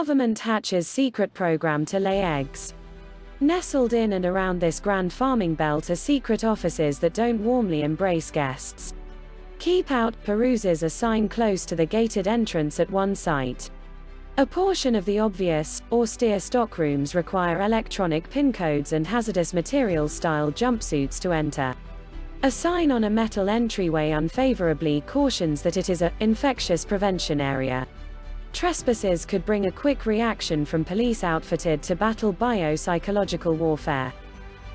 Government hatches secret program to lay eggs. Nestled in and around this grand farming belt are secret offices that don't warmly embrace guests. Keep out peruses a sign close to the gated entrance at one site. A portion of the obvious, austere stockrooms require electronic pin codes and hazardous materials-style jumpsuits to enter. A sign on a metal entryway unfavorably cautions that it is an infectious prevention area. Trespassers could bring a quick reaction from police outfitted to battle biopsychological warfare.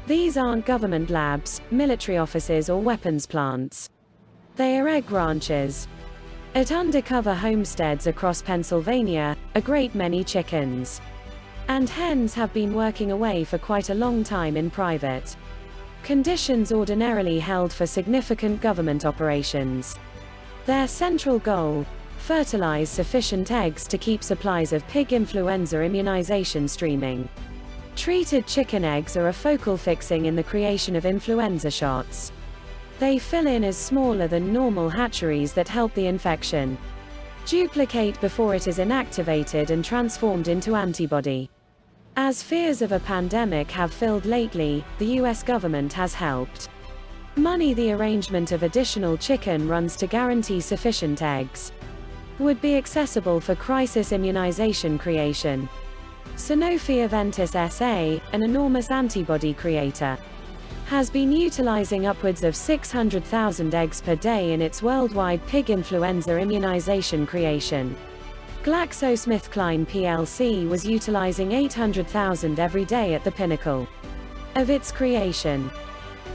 These aren't government labs, military offices or weapons plants. They are egg ranches. At undercover homesteads across Pennsylvania, a great many chickens and hens have been working away for quite a long time in private conditions ordinarily held for significant government operations. Their central goal: fertilize sufficient eggs to keep supplies of pig influenza immunization streaming. Treated chicken eggs are a focal fixing in the creation of influenza shots. They fill in as smaller than normal hatcheries that help the infection duplicate before it is inactivated and transformed into antibody. As fears of a pandemic have filled lately, the US government has helped money the arrangement of additional chicken runs to guarantee sufficient eggs would be accessible for crisis immunization creation. Sanofi Aventis SA, an enormous antibody creator, has been utilizing upwards of 600,000 eggs per day in its worldwide pig influenza immunization creation. GlaxoSmithKline plc was utilizing 800,000 every day at the pinnacle of its creation.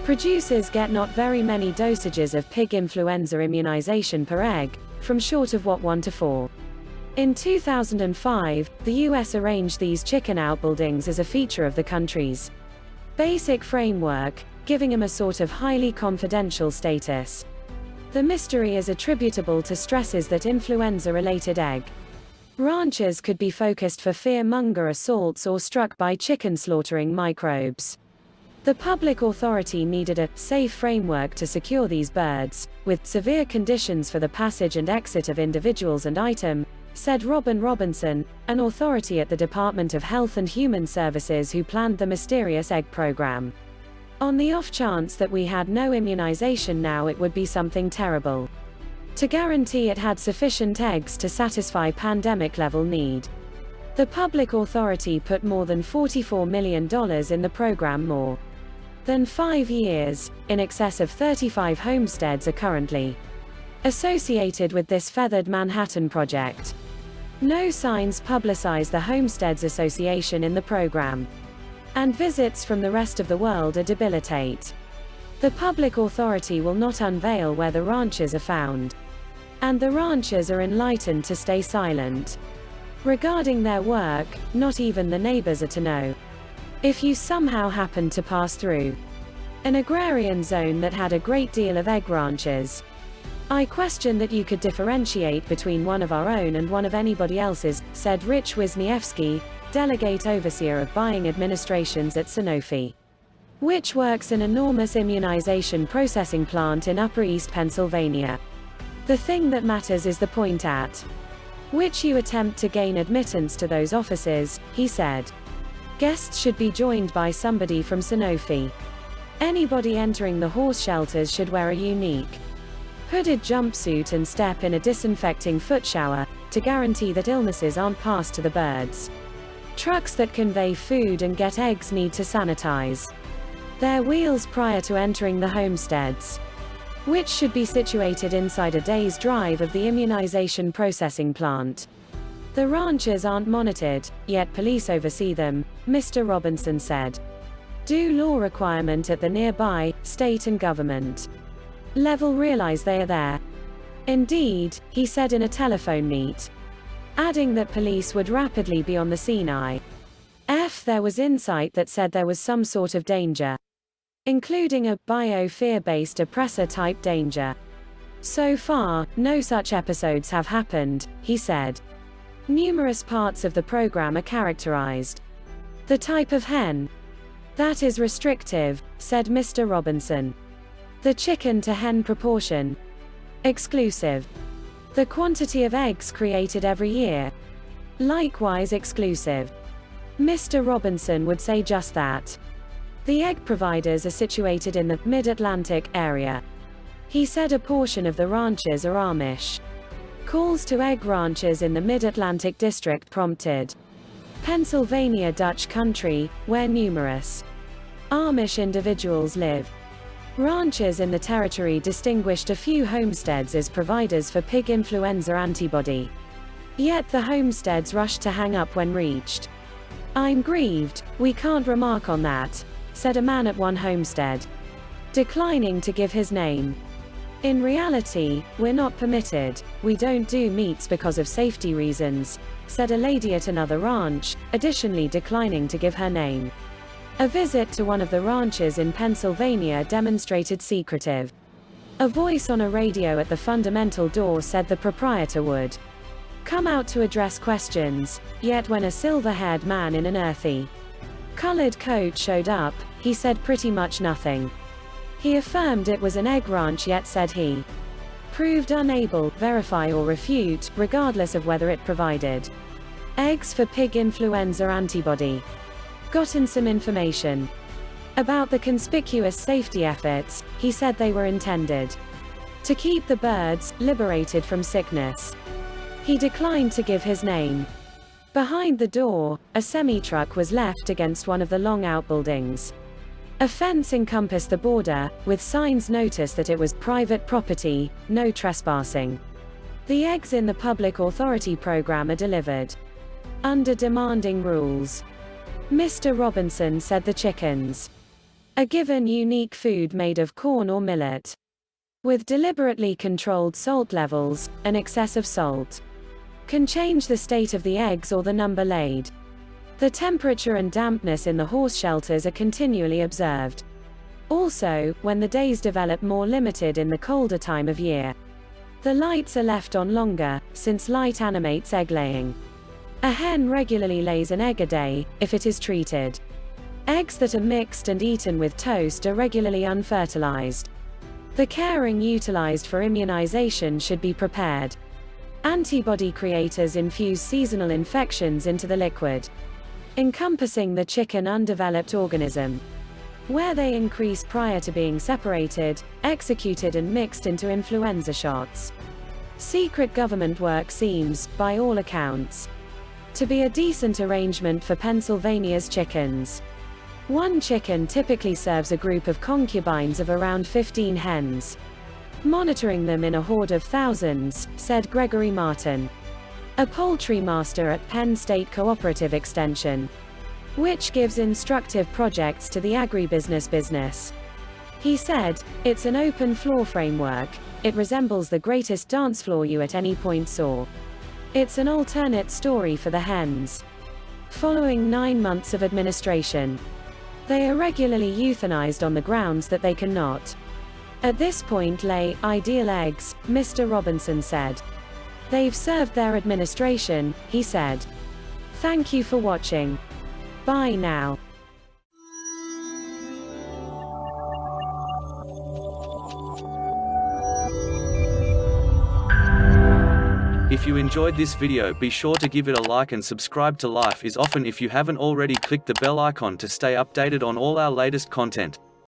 Producers get not very many dosages of pig influenza immunization per egg, from short of 1 to 4. In 2005, the US arranged these chicken outbuildings as a feature of the country's basic framework, giving them a sort of highly confidential status. The mystery is attributable to stresses that influenza-related egg ranches could be focused for fear-monger assaults or struck by chicken slaughtering microbes. The public authority needed a safe framework to secure these birds, with severe conditions for the passage and exit of individuals and item, said Robin Robinson, an authority at the Department of Health and Human Services who planned the mysterious egg program. On the off chance that we had no immunization now, it would be something terrible to guarantee it had sufficient eggs to satisfy pandemic-level need. The public authority put more than $44 million in the program, more than 5 years. In excess of 35 homesteads are currently associated with this feathered Manhattan project. No signs publicize the Homesteads Association in the program, and visits from the rest of the world are debilitate. The public authority will not unveil where the ranches are found, and the ranchers are enlightened to stay silent regarding their work. Not even the neighbors are to know. If you somehow happened to pass through an agrarian zone that had a great deal of egg ranches, I question that you could differentiate between one of our own and one of anybody else's, said Rich Wisniewski, delegate overseer of buying administrations at Sanofi, which works an enormous immunization processing plant in Upper East Pennsylvania. The thing that matters is the point at which you attempt to gain admittance to those offices, he said. Guests should be joined by somebody from Sanofi. Anybody entering the horse shelters should wear a unique hooded jumpsuit and step in a disinfecting foot shower, to guarantee that illnesses aren't passed to the birds. Trucks that convey food and get eggs need to sanitize their wheels prior to entering the homesteads, which should be situated inside a day's drive of the immunization processing plant. The ranches aren't monitored, yet police oversee them, Mr. Robinson said. Do law requirement at the nearby state and government level realize they are there? Indeed, he said in a telephone meet, adding that police would rapidly be on the scene. There was insight that said there was some sort of danger, including a bio-fear-based oppressor-type danger. So far, no such episodes have happened, he said. Numerous parts of the program are characterized. The type of hen that is restrictive, said Mr. Robinson. The chicken-to-hen proportion exclusive. The quantity of eggs created every year Likewise exclusive. Mr. Robinson would say just that. The egg providers are situated in the Mid-Atlantic area. He said a portion of the ranchers are Amish. Calls to egg ranchers in the Mid-Atlantic district prompted Pennsylvania Dutch country, where numerous Amish individuals live. Ranchers in the territory distinguished a few homesteads as providers for pig influenza antibody. Yet the homesteads rushed to hang up when reached. "I'm grieved, we can't remark on that," said a man at one homestead, declining to give his name. "In reality, we're not permitted, we don't do meats because of safety reasons," said a lady at another ranch, additionally declining to give her name. A visit to one of the ranches in Pennsylvania demonstrated secretive. A voice on a radio at the fundamental door said the proprietor would come out to address questions, yet when a silver-haired man in an earthy colored coat showed up, he said pretty much nothing. He affirmed it was an egg ranch, yet said he proved unable to verify or refute, regardless of whether it provided eggs for pig influenza antibody. Gotten some information about the conspicuous safety efforts. He said they were intended to keep the birds liberated from sickness. He declined to give his name. Behind the door, a semi-truck was left against one of the long outbuildings. A fence encompassed the border, with signs notice that it was private property, no trespassing. The eggs in the public authority program are delivered under demanding rules. Mr. Robinson said the chickens are given unique food made of corn or millet, with deliberately controlled salt levels. An excess of salt can change the state of the eggs or the number laid. The temperature and dampness in the horse shelters are continually observed. Also, when the days develop more limited in the colder time of year, the lights are left on longer, since light animates egg laying. A hen regularly lays an egg a day, if it is treated. Eggs that are mixed and eaten with toast are regularly unfertilized. The caring utilized for immunization should be prepared. Antibody creators infuse seasonal infections into the liquid, encompassing the chicken undeveloped organism, where they increase prior to being separated, executed and mixed into influenza shots. Secret government work seems, by all accounts, to be a decent arrangement for Pennsylvania's chickens. One chicken typically serves a group of concubines of around 15 hens, monitoring them in a horde of thousands, said Gregory Martin, a poultry master at Penn State Cooperative Extension, which gives instructive projects to the agribusiness business. He said, "It's an open floor framework. It resembles the greatest dance floor you at any point saw. It's an alternate story for the hens." Following 9 months of administration, they are regularly euthanized on the grounds that they cannot at this point lay ideal eggs, Mr. Robinson said. "They've served their administration," he said. Thank you for watching. Bye now. If you enjoyed this video, be sure to give it a like and subscribe to Life is Often if you haven't already. Click the bell icon to stay updated on all our latest content.